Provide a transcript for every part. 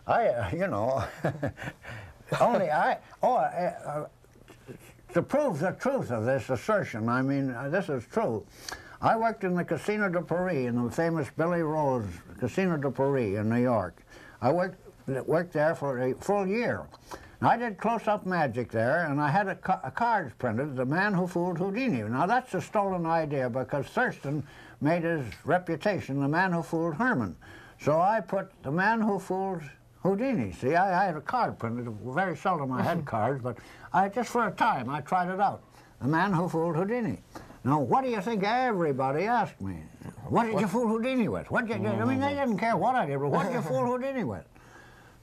and you know, only to prove the truth of this assertion, I mean, this is true. I worked in the Casino de Paris, in the famous Billy Rose Casino de Paris in New York. I worked there for a full year. I did close-up magic there, and I had cards printed, The Man Who Fooled Houdini. Now, that's a stolen idea because Thurston made his reputation The Man Who Fooled Herman. So I put The Man Who Fooled Houdini. See, I had a card printed. Very seldom I had cards, but just for a time, I tried it out. The Man Who Fooled Houdini. Now, what do you think everybody asked me? What did you fool Houdini with? I mean, they didn't care what I did, but what did you fool Houdini with?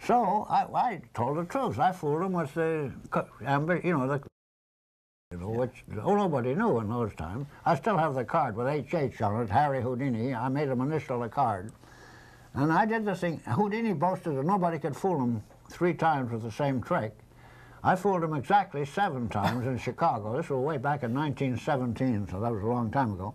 So I told the truth. I fooled him with the, which nobody knew in those times. I still have the card with HH on it, Harry Houdini. I made him initial the card. And I did the thing. Houdini boasted that nobody could fool him 3 times with the same trick. I fooled him exactly 7 times in Chicago. This was way back in 1917, so that was a long time ago.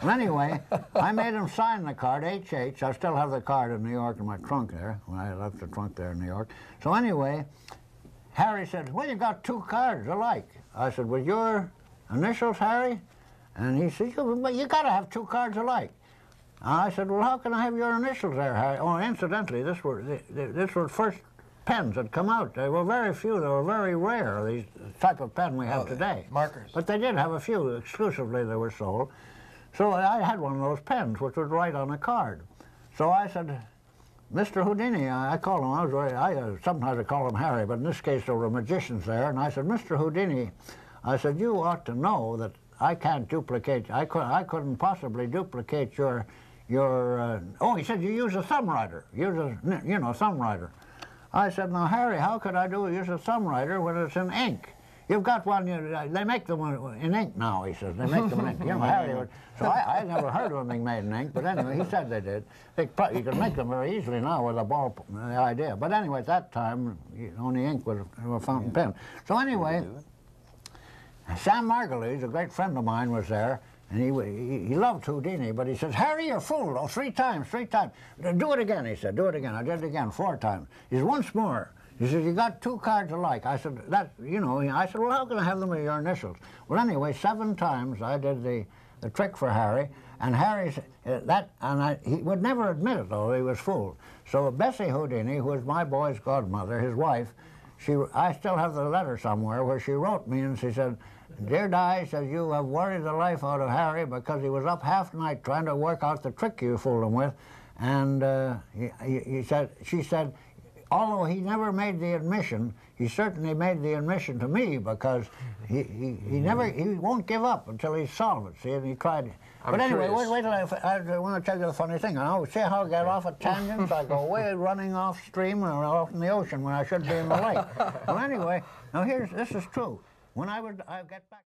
Well, anyway, I made him sign the card, HH. I still have the card in New York in my trunk there, when I left the trunk there in New York. So anyway, Harry said, well, you got 2 cards alike. I said, with your initials, Harry? And he said, but you got to have 2 cards alike. I said, well, how can I have your initials there, Harry? Oh, incidentally, this were first pens had come out. There were very few. They were very rare, these type of pen we have today. Markers. But they did have a few exclusively that were sold. So I had one of those pens which would write on a card. So I said, Mr. Houdini, I call him, sometimes I call him Harry, but in this case there were magicians there, and I said, Mr. Houdini, I said, you ought to know that I can't duplicate, I couldn't possibly duplicate your oh, he said, you use a thumb writer, thumb writer. I said, now, Harry, how could I use a thumb writer when it's in ink? You've got one, they make them in ink now, he says. They make them in ink. Harry, so I never heard of them being made in ink, but anyway, he said they did. You could make them very easily now with a ball, the idea. But anyway, at that time, only ink was a fountain pen. So anyway, Sam Margulies, a great friend of mine, was there. And he loved Houdini, but he says, Harry, you're fooled. Oh, 3 times, 3 times. Do it again, he said, do it again. I did it again 4 times. He said, once more. He said, you got 2 cards alike. I said, I said, well, how can I have them with your initials? Well, anyway, 7 times I did the trick for Harry, and Harry, he would never admit it, though, he was fooled. So Bessie Houdini, who was my boy's godmother, his wife, I still have the letter somewhere where she wrote me and she said, Dear Di, says, you have worried the life out of Harry because he was up half night trying to work out the trick you fooled him with. And she said, although he never made the admission, he certainly made the admission to me because he won't give up until he's solved it, see, and he tried. But anyway, wait till I want to tell you the funny thing. See how I get off at tangents? I go way running off stream or off in the ocean when I should be in the lake. Well, anyway, now this is true. When I get back.